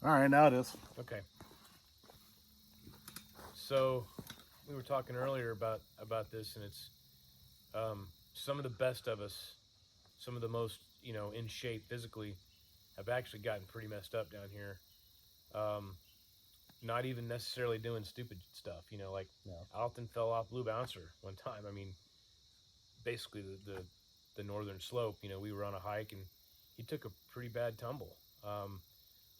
All right, now it is. Okay. So we were talking earlier about this, and it's some of the best of us, some of the most in shape physically, have actually gotten pretty messed up down here. Um, Not even necessarily doing stupid stuff. Like Yeah. Alton fell off Blue Bouncer one time. I mean, basically the northern slope. We were on a hike and he took a pretty bad tumble.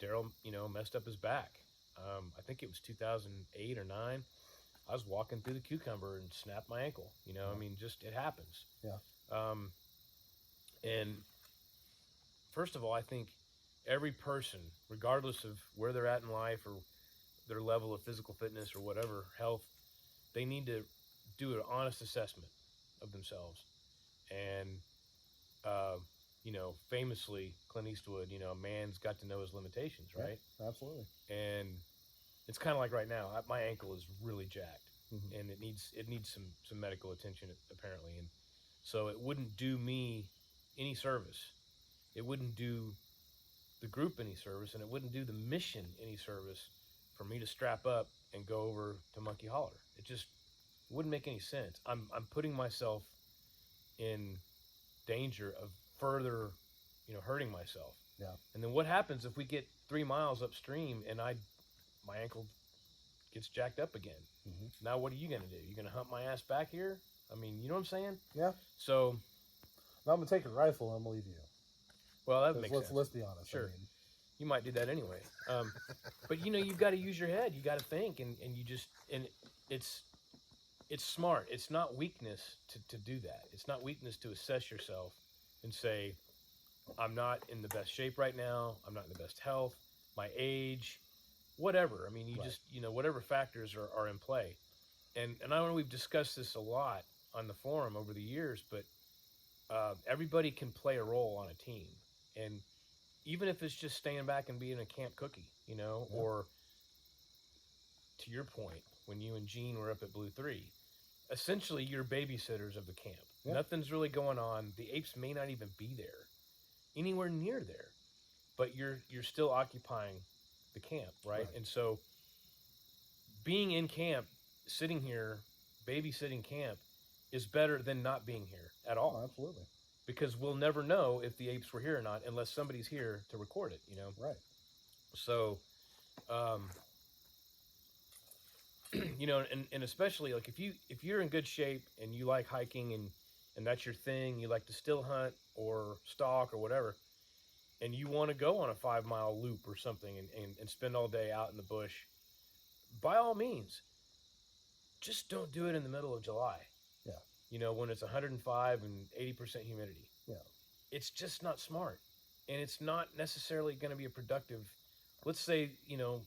Daryl, messed up his back. I think it was 2008 or nine. I was walking through the cucumber and snapped my ankle. I Yeah. mean, just it happens. Yeah. Um, and first of all, I think every person, regardless of where they're at in life or their level of physical fitness or whatever health, they need to do an honest assessment of themselves. And uh, famously, Clint Eastwood, a man's got to know his limitations, Yeah. right? Absolutely. And it's kind of like right now, my ankle is really jacked, Hmm. and it needs some medical attention apparently, and so it wouldn't do me any service. It wouldn't do the group any service, and it wouldn't do the mission any service for me to strap up and go over to Monkey Holler. It just wouldn't make any sense. I'm putting myself in danger of further, hurting myself. Yeah. And then what happens if we get 3 miles upstream and my ankle gets jacked up again? Hmm. Now what are you gonna do? You gonna hump my ass back here? I mean, you know what I'm saying? Yeah. So, Now I'm gonna take your rifle and I'm gonna leave you. well, that Because makes sense. let's be honest. I Sure, mean, you might do that anyway. But you've got to use your head. You got to think, and you just and it's it's smart. It's not weakness to do that. It's not weakness to assess yourself and say, I'm not in the best shape right now. I'm not in the best health. My age, whatever. I mean, you right. just whatever factors are in play. And I know we've discussed this a lot on the forum over the years, but everybody can play a role on a team, and even if it's just staying back and being a camp cookie, Yeah. or to your point, when you and Gene were up at Blue 3, essentially you're babysitters of the camp. Yeah. Nothing's really going on. The apes may not even be there, anywhere near there, but you're still occupying the camp, right? Right. And so being in camp, sitting here, babysitting camp, is better than not being here at Oh, all, absolutely. because we'll never know if the apes were here or not unless somebody's here to record it. Right. So, um, and especially like if you're in good shape and you like hiking and that's your thing, you like to still hunt or stalk or whatever, and you want to go on a 5 mile loop or something and spend all day out in the bush, by all means, just don't do it in the middle of July. Yeah. When it's 105 and 80% humidity. Yeah. It's just not smart, and it's not necessarily going to be a productive. Let's say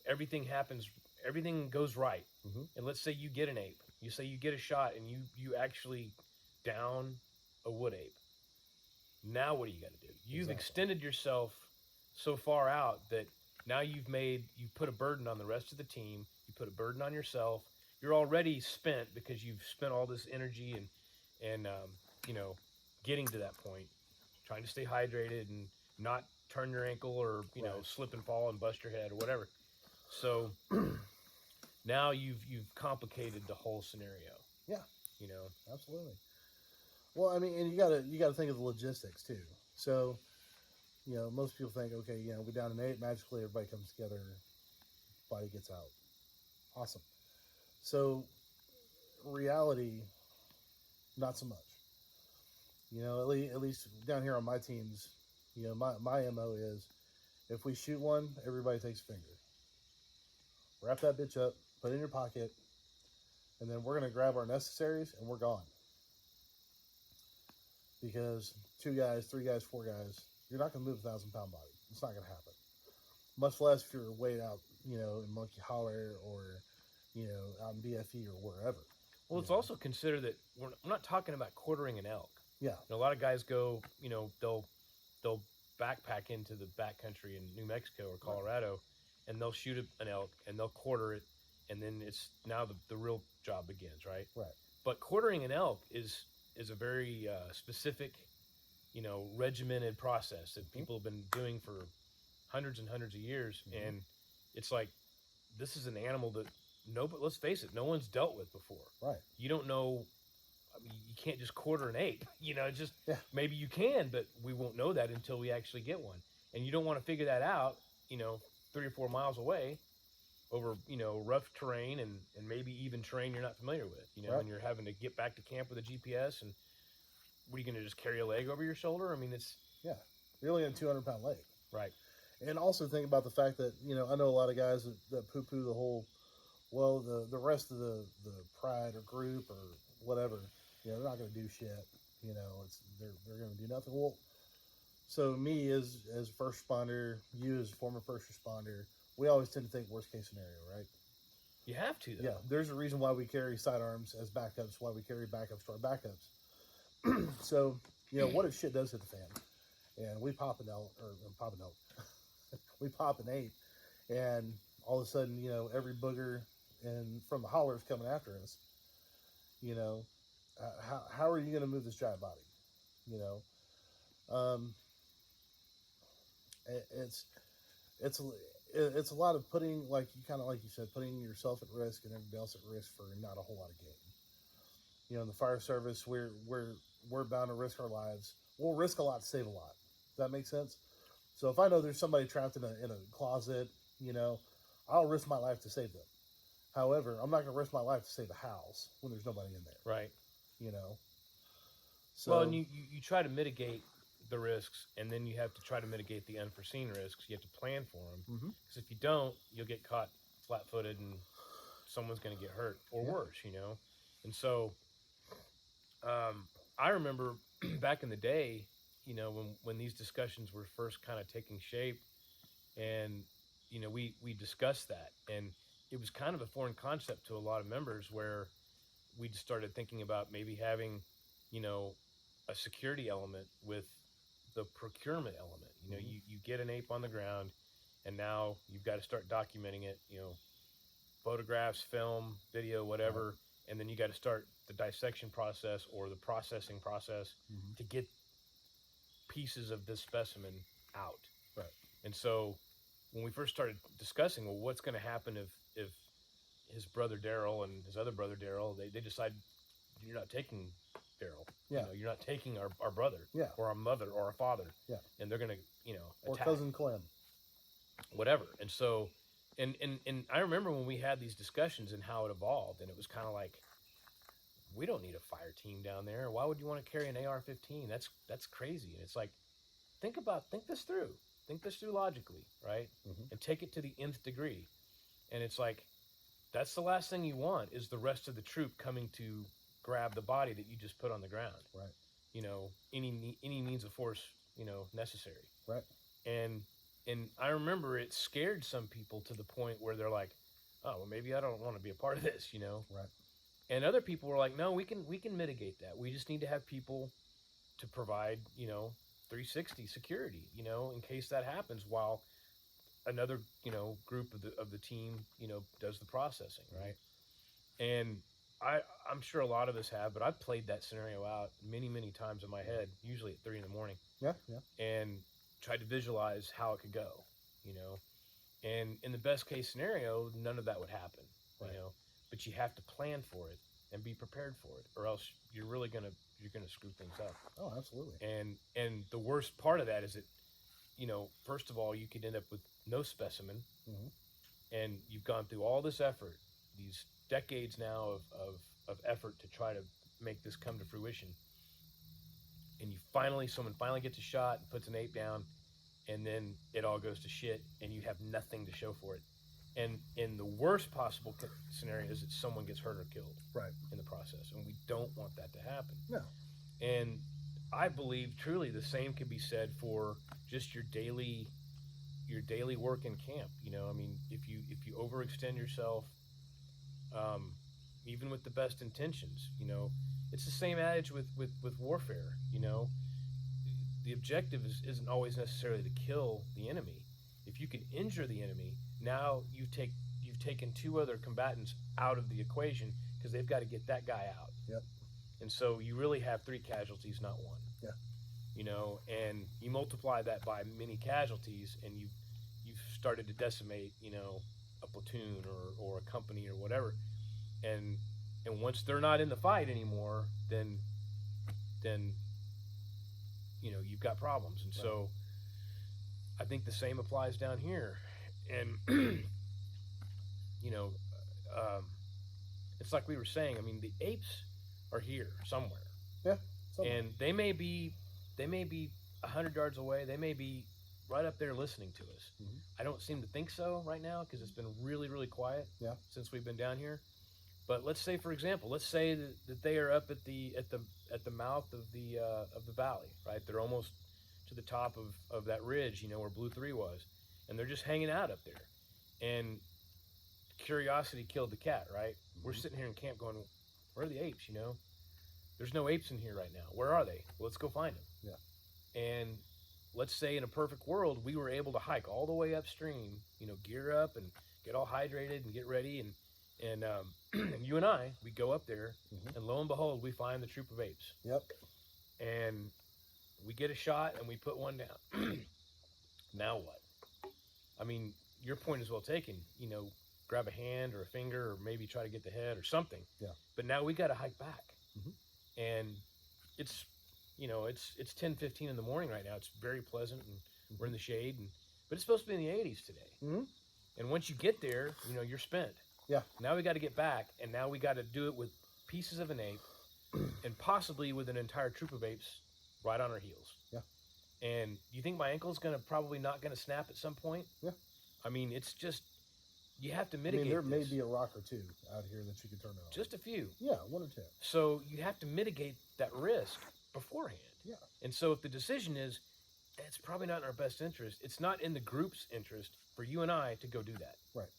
everything goes right, Hmm. and let's say you get an ape. You say you get a shot, and you actually down a wood ape. Now what are you going to do? You've Exactly. extended yourself so far out that now you've put a burden on the rest of the team. You put a burden on yourself. You're already spent because you've spent all this energy and you know getting to that point, trying to stay hydrated and not turn your ankle or Right. slip and fall and bust your head or whatever. So now you've complicated the whole scenario. Yeah. You know. Absolutely. Well, I mean, and you gotta think of the logistics too. So, most people think, okay, we down an eight, magically everybody comes together, body gets out, awesome. So, reality, not so much. At least down here on my teams, my mo is if we shoot one, everybody takes a finger, wrap that bitch up, put it in your pocket, and then we're gonna grab our necessaries and we're gone. Because two guys, three guys, four guys, you're not gonna move a 1,000 pound body. It's not gonna happen. Much less if you're way out, in Monkey Holler or out in BFE or wherever. Well, You it's know, also considered that I'm not talking about quartering an elk. yeah, A lot of guys go, they'll backpack into the backcountry in New Mexico or right, Colorado, and they'll shoot an elk and they'll quarter it, and then it's now the real job begins, right? right, But quartering an elk is a very specific, regimented process that mm-hmm, people have been doing for hundreds and hundreds of years, mm-hmm, and it's like this is an animal that but let's face it, no one's dealt with before. Right. You don't know. I mean, you can't just quarter an ape. Just Yeah. maybe you can, but we won't know that until we actually get one. And you don't want to figure that out, 3 or 4 miles away over, rough terrain and maybe even terrain you're not familiar with, Right. and you're having to get back to camp with a GPS. And what are you going to just carry a leg over your shoulder? I mean, it's. Yeah. You're only a 200-pound leg. Right. And also think about the fact that, I know a lot of guys that poo-poo the whole, well, the rest of the pride or group or whatever, they're not going to do shit. They're going to do nothing. Well, so me as a first responder, you as a former first responder, we always tend to think worst case scenario, right? You have to, though. Yeah. There's a reason why we carry sidearms as backups, why we carry backups to our backups. So, what if shit does hit the fan and we pop an elk, we pop an ape, and all of a sudden, every booger and from the hollers coming after us, how are you going to move this giant body? It's a lot of putting, like you said, putting yourself at risk and everybody else at risk for not a whole lot of gain. In the fire service, we're bound to risk our lives. We'll risk a lot to save a lot. Does that make sense? So if I know there's somebody trapped in a closet, I'll risk my life to save them. However, I'm not going to risk my life to save a house when there's nobody in there. Right. So, well, and you try to mitigate the risks, and then you have to try to mitigate the unforeseen risks. You have to plan for them, because if you don't, you'll get caught flat-footed and someone's going to get hurt or worse, And so I remember back in the day, when these discussions were first kind of taking shape, and we discussed that, and it was kind of a foreign concept to a lot of members, where we started thinking about maybe having a security element with the procurement element. You get an ape on the ground, and now you've got to start documenting it, photographs, film, video, whatever, and then you got to start the dissection process or the processing process to get pieces of this specimen out. Right. And so when we first started discussing, well, what's going to happen if his brother Daryl and his other brother Daryl, they decide you're not taking Daryl. Yeah. You're not taking our brother. Yeah. Or our mother or our father. Yeah. And they're going to, or attack. cousin Clem. Whatever. And so, and I remember when we had these discussions and how it evolved, and it was kind of like, we don't need a fire team down there. Why would you want to carry an AR-15? That's crazy. And it's like, think this through. Think this through logically, right? And take it to the nth degree. And it's like, that's the last thing you want, is the rest of the troop coming to grab the body that you just put on the ground. Right. Any means of force, necessary. Right. And I remember it scared some people to the point where they're like, oh, well, maybe I don't want to be a part of this, Right. And other people were like, no, we can mitigate that. We just need to have people to provide, 360 security, in case that happens, while another, group of the team, does the processing, right? And I'm sure a lot of us have, but I've played that scenario out many, many times in my head, usually at 3 a.m. Yeah. And tried to visualize how it could go, And in the best case scenario, none of that would happen, Right. But you have to plan for it and be prepared for it, or else you're really gonna screw things up. Oh, absolutely. And the worst part of that is that, first of all, you could end up with no specimen, and you've gone through all this effort, these decades now of effort to try to make this come to fruition, and someone finally gets a shot and puts an ape down, and then it all goes to shit, and you have nothing to show for it. And in the worst possible scenario is that someone gets hurt or killed, right, in the process, and we don't want that to happen. No. And I believe truly the same can be said for just your daily work in camp. I mean, if you overextend yourself, even with the best intentions, it's the same adage with warfare. The objective isn't always necessarily to kill the enemy. If you can injure the enemy, now you've taken 2 other combatants out of the equation, because they've got to get that guy out. Yep. And so you really have 3 casualties, not 1. Yeah. And you multiply that by many casualties, and you've started to decimate, a platoon or a company or whatever, and once they're not in the fight anymore, then you've got problems. And Right. so I think the same applies down here. And you know um, it's like we were saying. I mean, the apes are here somewhere, Yeah. Somewhere. and they may be 100 yards away. They may be right up there listening to us. Mhm. I don't seem to think so right now because it's been really, really quiet Yeah. since we've been down here. But let's say, for example, let's say that they are up at the mouth of the valley, right? They're almost to the top of that ridge, where Blue 3 was, and they're just hanging out up there. And curiosity killed the cat, right? We're Mhm. sitting here in camp going, where are the apes? There's no apes in here right now. Where are they? Well, let's go find them. Yeah. And let's say in a perfect world, we were able to hike all the way upstream, gear up and get all hydrated and get ready. And and you and I, we go up there, Mhm. and lo and behold, we find the troop of apes. Yep. And we get a shot and we put one down. Now what? I mean, your point is well taken. Grab a hand or a finger, or maybe try to get the head or something. Yeah. But now we got to hike back, Mhm. and it's it's 10:15 in the morning right now. It's very pleasant, and we're in the shade, but it's supposed to be in the 80s today. Mhm. And once you get there, you're spent. Yeah. Now we got to get back, and now we got to do it with pieces of an ape, and possibly with an entire troop of apes right on our heels. Yeah. And you think my ankle's probably not gonna snap at some point? Yeah. I mean, it's just you have to I mitigate. mean, there may this. be a rock or two out here that you can turn it on. Just a few. Yeah, one or two. So you have to mitigate that risk beforehand. Yeah. And so if the decision is, it's probably not in our best interest, it's not in the group's interest for you and I to go do that. Right.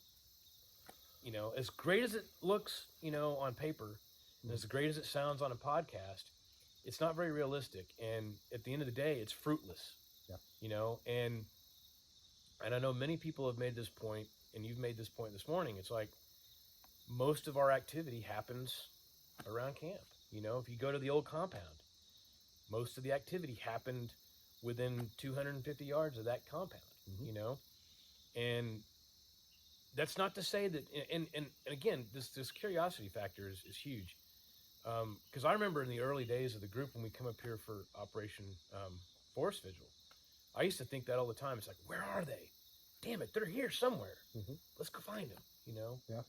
As great as it looks, on paper, and Mhm. as great as it sounds on a podcast, it's not very realistic. And at the end of the day, it's fruitless. Yeah. And I know many people have made this point, and you've made this point this morning. It's like most of our activity happens around camp. If you go to the old compound, most of the activity happened within 250 yards of that compound. Mhm. And that's not to say that, and again, this curiosity factor is huge. Because I remember in the early days of the group when we come up here for Operation Forest Vigil, I used to think that all the time. It's like, where are they? Damn it, they're here somewhere. Mhm. Let's go find them. Yeah.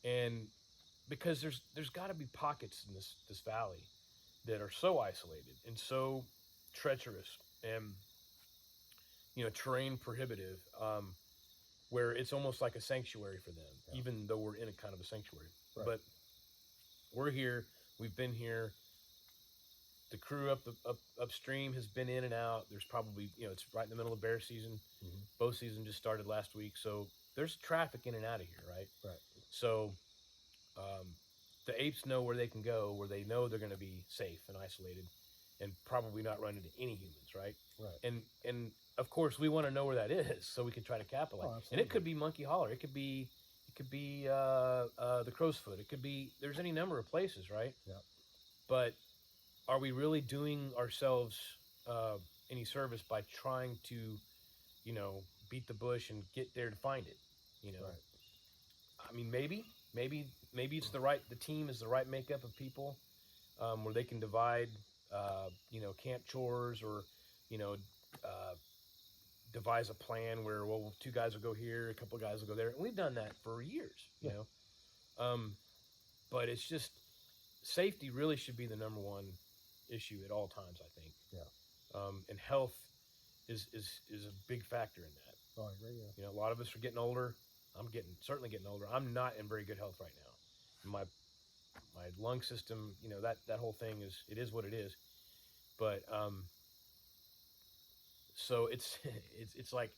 And because there's got to be pockets in this valley that are so isolated and so treacherous and terrain prohibitive, where it's almost like a sanctuary for them, Yeah. even though we're in a kind of a sanctuary. Right. But we're here. We've been here. The crew upstream has been in and out. There's probably it's right in the middle of bear season. Mhm. Bow season just started last week, so there's traffic in and out of here, right? Right. So the apes know where they can go, where they know they're going to be safe and isolated, and probably not run into any humans, right? Right. And of course we want to know where that is so we can try to capitalize. Oh, And it could absolutely. be Monkey Holler. It could be the Crow's Foot. It could be there's any number of places, right? Yeah. But are we really doing ourselves any service by trying to, beat the bush and get there to find it? Right. I mean, maybe it's the team is the right makeup of people, where they can divide, camp chores, or, devise a plan where, well, 2 guys will go here, a couple of guys will go there. And we've done that for years, Yeah. But it's just safety really should be the number one issue at all times, I think. Yeah. And health is a big factor in that. Oh, I agree. Yeah. A lot of us are getting older. I'm certainly getting older. I'm not in very good health right now. My lung system, that whole thing is what it is. But so it's it's like,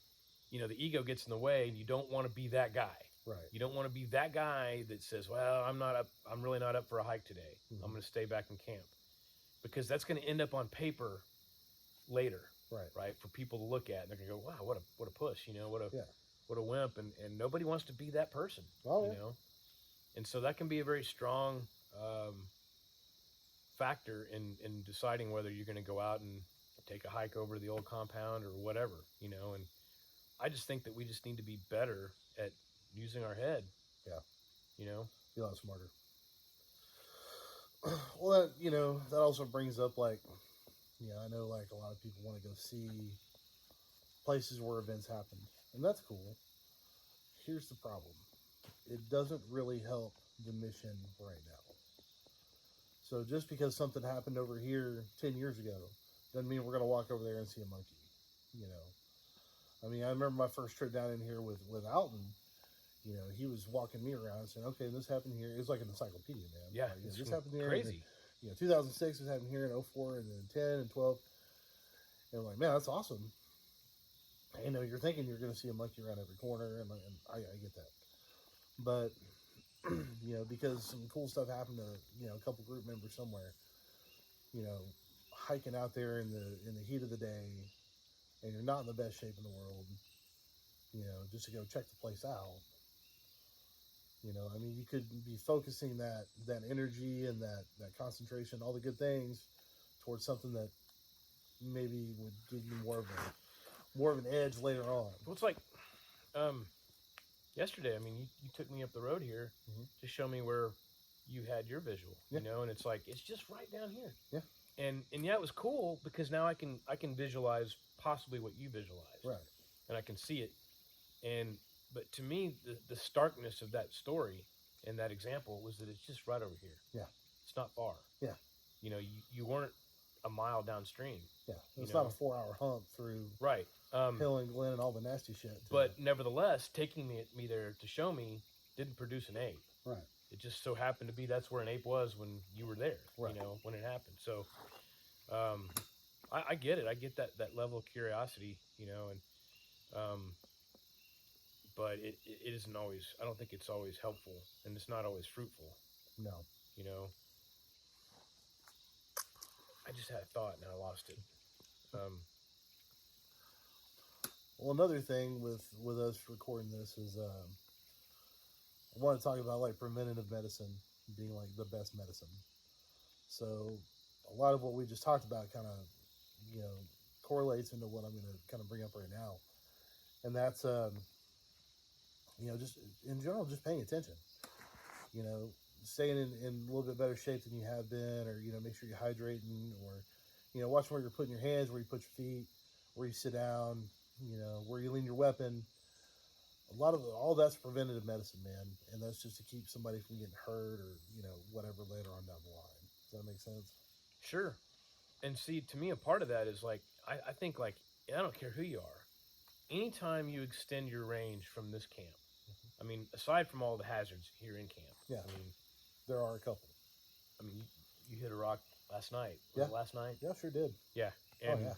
the ego gets in the way, and you don't want to be that guy. Right. You don't want to be that guy that says, well, I'm really not up for a hike today. Mhm. I'm going to stay back in camp, because that's going to end up on paper later, Right. for people to look at, and they're going to go, wow, what a puss, Yeah. what a wimp, and nobody wants to be that person. Oh, yeah. And so that can be a very strong factor in deciding whether you're going to go out and take a hike over the old compound or whatever. And I just think that we just need to be better at using our head. Yeah. You know? Be a lot smarter. Well, that also brings up, like, I know, like, a lot of people want to go see places where events happened, and that's cool. Here's the problem: it doesn't really help the mission right now. So just because something happened over here 10 years ago doesn't mean we're going to walk over there and see a monkey. I mean, I remember my first trip down in here with Alton. He was walking me around and saying, "Okay, this happened here." It was like an encyclopedia, man. Yeah, Like, it's this happened here. crazy. 2006 was happening here in 04 and then 10 and 12. And I'm like, man, that's awesome. You're thinking you're going to see a monkey around every corner, and I get that. But, because some cool stuff happened to, a couple group members somewhere, hiking out there in the heat of the day, and you're not in the best shape in the world, just to go check the place out. I mean, you could be focusing that energy and that concentration, all the good things, towards something that maybe would give you more of an edge later on. Well, it's like yesterday. I mean, you took me up the road here to show me where you had your visual, and it's like it's just right down here. Yeah. And yeah, it was cool because now I can visualize possibly what you visualize, Right? And I can see it. But to me, the starkness of that story and that example was that it's just right over here. Yeah. It's not far. Yeah. You weren't a mile downstream. Yeah. It's not a 4-hour hump through right. Hill and Glen and all the nasty shit. But nevertheless, taking me there to show me didn't produce an ape. Right. It just so happened to be that's where an ape was when you were there. Right. When it happened. So, I get it. I get that level of curiosity. But it isn't always. I don't think it's always helpful, and it's not always fruitful. No. I just had a thought and I lost it. Well, another thing with us recording this is I want to talk about, like, preventative medicine being, like, the best medicine. So a lot of what we just talked about kind of correlates into what I'm going to kind of bring up right now, and that's just in general, just paying attention. Staying in a little bit better shape than you have been, or make sure you're hydrating, or watching where you're putting your hands, where you put your feet, where you sit down, where you lean your weapon. A lot of all that's preventative medicine, man, and that's just to keep somebody from getting hurt or whatever later on down the line. Does that make sense? Sure. And see, to me, a part of that is like I think, like, I don't care who you are. Anytime you extend your range from this camp, I mean, aside from all the hazards here in camp, Yeah. I mean, There are a couple. I mean, you hit a rock last night. Yeah. Was it last night? Yeah, sure did. Yeah. And oh,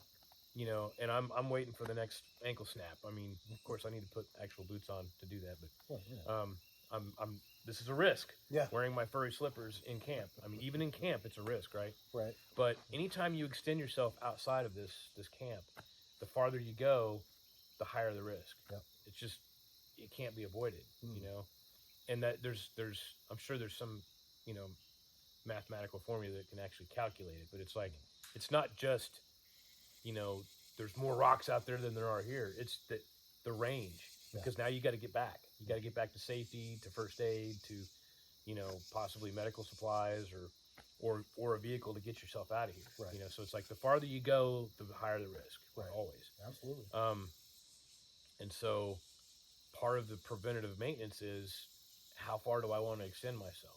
yeah. And I'm waiting for the next ankle snap. I mean, of course, I need to put actual boots on to do that, but Oh, yeah. I'm this is a risk. Yeah. Wearing my furry slippers in camp. I mean, even in camp, it's a risk, right? Right. But anytime you extend yourself outside of this camp, the farther you go, the higher the risk. Yep. It's just, it can't be avoided, and that there's I'm sure there's some, mathematical formula that can actually calculate it, but it's like, it's not just, there's more rocks out there than there are here. It's the range, because now you got to get back. You got to get back to safety, to first aid, to, possibly medical supplies or a vehicle to get yourself out of here. Right. So it's like the farther you go, the higher the risk. Right. Always. Absolutely. And so part of the preventative maintenance is, how far do I want to extend myself?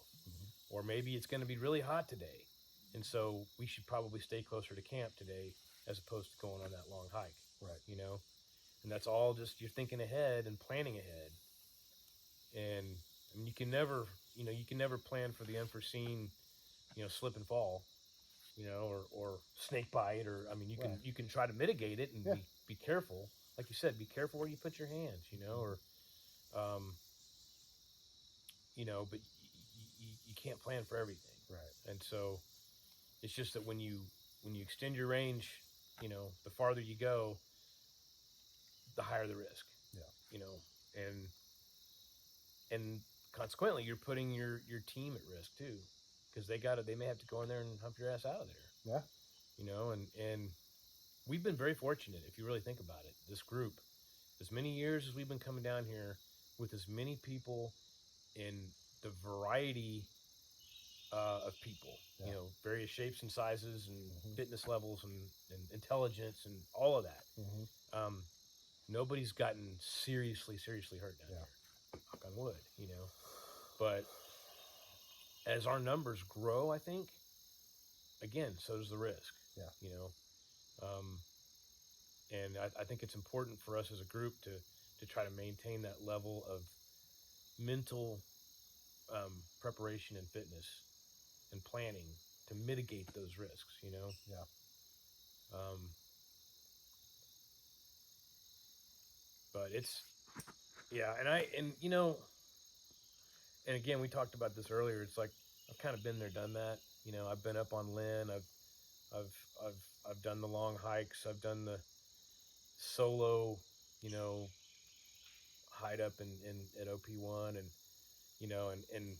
Or maybe it's going to be really hot today, and so we should probably stay closer to camp today as opposed to going on that long hike. Right. And that's all just, you're thinking ahead and planning ahead. And I mean, you can never plan for the unforeseen, slip and fall, or snake bite, or, I mean, you can try to mitigate it and be careful. Like you said, be careful where you put your hands, or, but you can't plan for everything. Right. And so it's just that when you extend your range, the farther you go, the higher the risk. Yeah. And consequently, you're putting your team at risk too, because they may have to go in there and hump your ass out of there. Yeah. And we've been very fortunate, if you really think about it. This as many years as we've been coming down here with as many people in the variety of people, Yeah. you know, various shapes and sizes and Mm-hmm. fitness levels and intelligence and all of that. Mm-hmm. Nobody's gotten seriously hurt down here. Knock on wood, you know. But as our numbers grow, I think, again, so does the risk. Yeah. You know, and I think it's important for us as a group to try to maintain that level of mental preparation and fitness and planning to mitigate those risks. You know. Yeah. But it's and you know, and again, we talked about this earlier. It's like I've kind of been there, done that. You know, I've been up on Lynn. I've I've done the long hikes. I've done the solo, you know, hide up in at OP1, and you know, and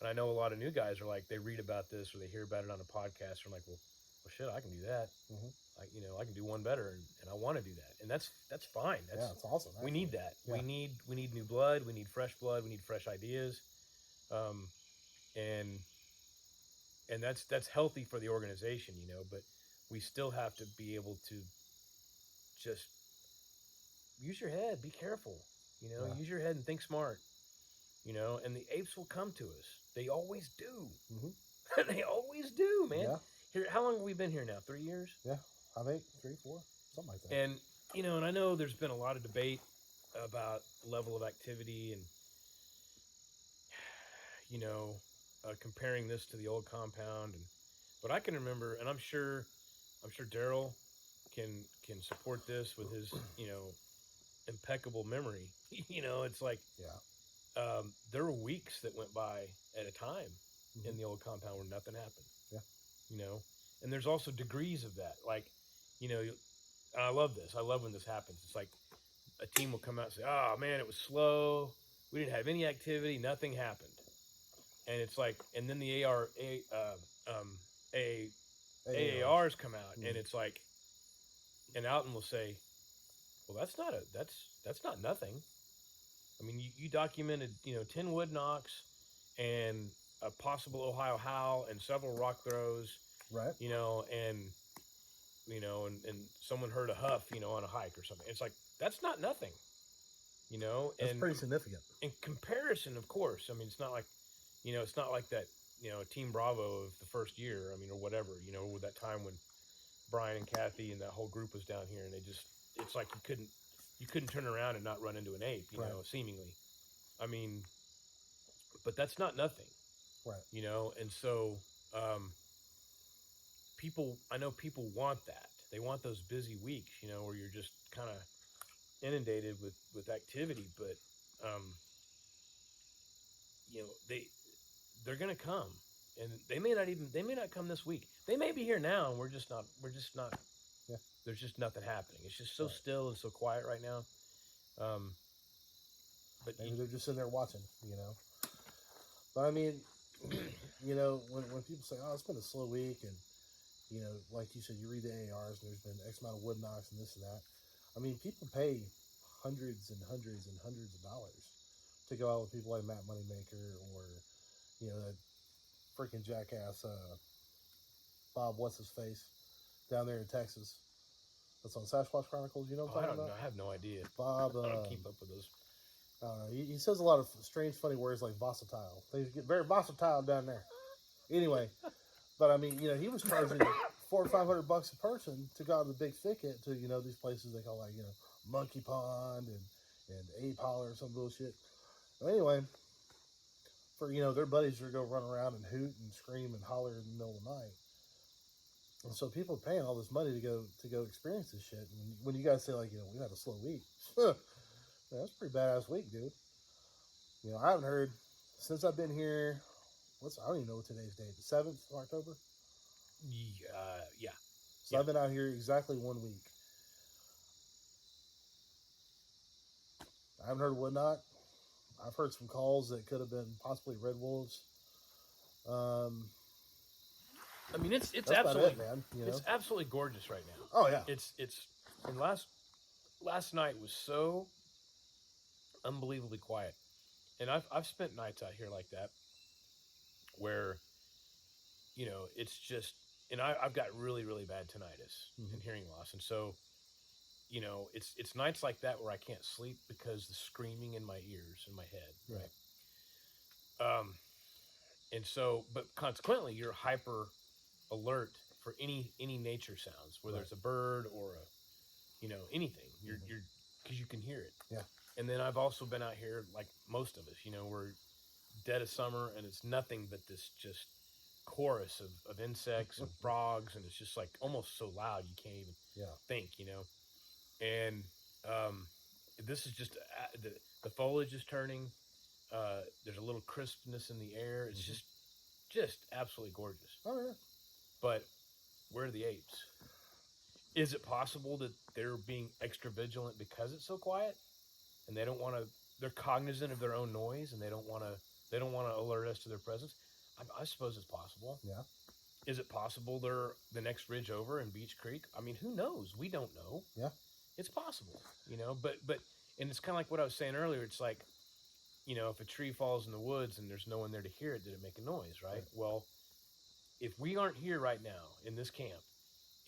I know a lot of new guys are like, they read about this or they hear about it on a podcast. And I'm like, well, shit, I can do that. Mm-hmm. You know, I can do one better, and I want to do that, and that's fine. That's it's awesome. We need that. Yeah. We need new blood. We need fresh blood. We need fresh ideas, and that's healthy for the organization, you know. But we still have to be able to just use your head. Be careful, you know. Yeah. Use your head and think smart, you know. And the apes will come to us. They always do. Mm-hmm. They always do, man. Yeah. Here, how long have we been here now? 3 years. Yeah. I think 3, 4, something like that. And, you know, and I know there's been a lot of debate about level of activity and, you know, comparing this to the old compound. But I can remember, and I'm sure Daryl can support this with his, you know, impeccable memory. You know, it's like, there were weeks that went by at a time in the old compound where nothing happened. Yeah. You know, and there's also degrees of that. Like, you know, I love this. I love when this happens. It's like a team will come out and say, "Oh man, it was slow. We didn't have any activity. Nothing happened." And it's like, and then the AARs come out, and it's like, and Alton will say, "Well, that's not nothing. I mean, you documented, you know, 10 wood knocks and a possible Ohio howl and several rock throws, right? You know, and someone heard a huff, you know, on a hike or something. It's like, that's not nothing, you know. That's and pretty significant. In comparison, of course. I mean, it's not like, you know, it's not like that, you know, Team Bravo of the first year. I mean, or whatever, you know, with that time when Brian and Kathy and that whole group was down here, and it's like you couldn't turn around and not run into an ape, you know, seemingly. I mean, but that's not nothing, right? You know, and so I know people want that. They want those busy weeks, you know, where you're just kind of inundated with activity. But you know, they're gonna come, and they may not come this week. They may be here now, and we're just not. Yeah. There's just nothing happening. It's just so still and so quiet right now. But maybe they're just sitting there watching, you know. But I mean, you know, when people say, "Oh, it's been a slow week," and you know, like you said, you read the ARs, and there's been X amount of wood knocks and this and that. I mean, people pay hundreds and hundreds and hundreds of dollars to go out with people like Matt Moneymaker or, you know, that freaking jackass Bob what's his face down there in Texas. That's on Sasquatch Chronicles. You know what I'm talking about? I have no idea. Bob. I don't keep up with those. He says a lot of strange, funny words like versatile. They get very versatile down there. Anyway, but I mean, you know, he was charging $400 or $500 a person to go out to the big thicket to, you know, these places they call, like, you know, Monkey Pond and Ape Holler or some bullshit. But anyway, for, you know, their buddies are going to run around and hoot and scream and holler in the middle of the night. And so people are paying all this money to go experience this shit. And when you guys say, like, you know, we had a slow week, man, that's a pretty badass week, dude. You know, I haven't heard since I've been here. I don't even know what today's date. The 7th of October. Yeah. So I've been out here exactly 1 week. I haven't heard wood knock. I've heard some calls that could have been possibly red wolves. I mean, it's that's absolutely, about it, man. You know? It's absolutely gorgeous right now. Oh yeah. It's in last last night was so unbelievably quiet. And I've spent nights out here like that where, it's just, and I've got really, really bad tinnitus and hearing loss. And so, it's nights like that where I can't sleep because the screaming in my ears, in my head. Right. And so, but consequently, you're hyper alert for any nature sounds, whether it's a bird or anything. You're because you can hear it. Yeah. And then I've also been out here, like most of us, we're dead of summer, and it's nothing but this just chorus of insects and frogs, and it's just like almost so loud you can't even think, And this is just the foliage is turning. There's a little crispness in the air. It's just absolutely gorgeous. Oh yeah. But where are the apes? Is it possible that they're being extra vigilant because it's so quiet, and they don't want to? They're cognizant of their own noise, and they don't want to alert us to their presence. I suppose it's possible. Yeah. Is it possible they're the next ridge over in Beach Creek? I mean, who knows? We don't know. Yeah. It's possible, but and it's kind of like what I was saying earlier. It's like, if a tree falls in the woods and there's no one there to hear it, did it make a noise, right? Well, if we aren't here right now in this camp,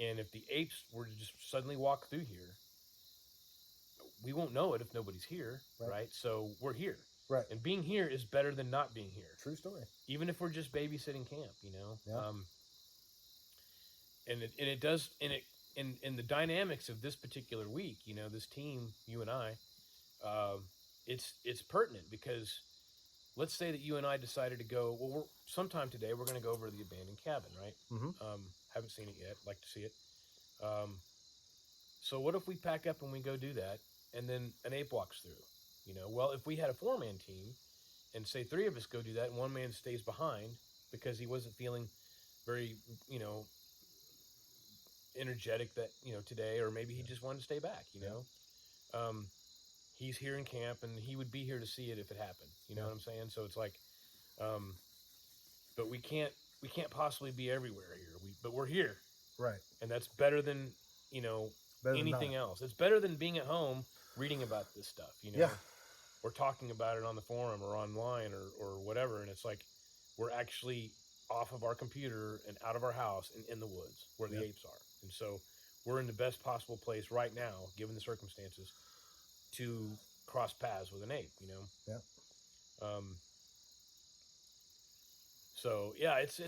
and if the apes were to just suddenly walk through here, we won't know it if nobody's here, right? So we're here. Right. And being here is better than not being here. True story. Even if we're just babysitting camp, Yeah. And it does, and it, in the dynamics of this particular week, this team, you and I, it's pertinent because let's say that you and I decided to go, well, sometime today we're going to go over to the abandoned cabin, right? Haven't seen it yet. Like to see it. So what if we pack up and we go do that, and then an ape walks through? Well, if we had a 4-man team, and say 3 of us go do that, and 1 man stays behind because he wasn't feeling very, energetic that today, or maybe he just wanted to stay back. He's here in camp, and he would be here to see it if it happened. You know what I'm saying? So it's like, but we can't possibly be everywhere here. But we're here, right? And that's better than Better anything than else. It's better than being at home reading about this stuff. Yeah. Or talking about it on the forum or online or whatever, and it's like we're actually off of our computer and out of our house and in the woods where the apes are. And so we're in the best possible place right now, given the circumstances, to cross paths with an ape, Yeah. So yeah, it's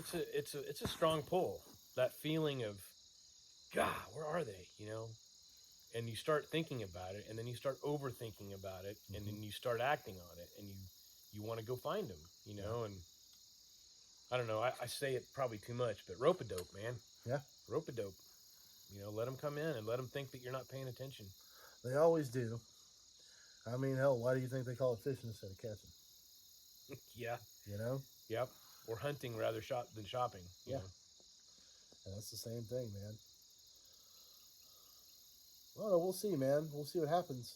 a strong pull. That feeling of, God, where are they? And you start thinking about it, and then you start overthinking about it, and then you start acting on it, and you want to go find them, and I don't know, I say it probably too much, but rope-a-dope, man. Yeah. Rope-a-dope. Let them come in and let them think that you're not paying attention. They always do. I mean, hell, why do you think they call it fishing instead of catching? Yeah. Yep. Or hunting rather than shopping. Yeah. And that's the same thing, man. Well, we'll see, man. We'll see what happens.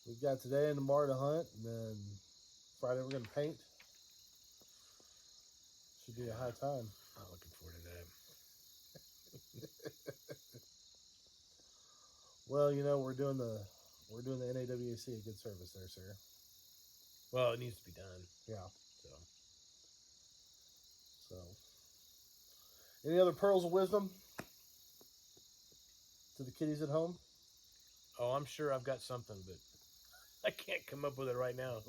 We've got today and tomorrow to hunt, and then Friday we're going to paint. Should be a high time. I'm looking forward to that. Well, we're doing the NAWAC a good service there, sir. Well, it needs to be done. Yeah. So. Any other pearls of wisdom to the kiddies at home? Oh, I'm sure I've got something, but I can't come up with it right now.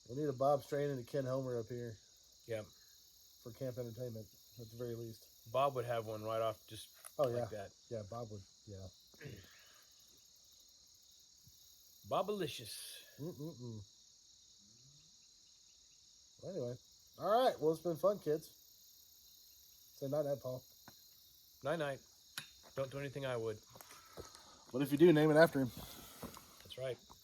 We need a Bob Strain and a Ken Homer up here. Yeah. For camp entertainment, at the very least. Bob would have one right off just like that. Yeah, Bob would, yeah. Bobalicious. Anyway. All right. Well, it's been fun, kids. Say night-night, Paul. Night-night. Don't do anything I would. But if you do, name it after him. That's right.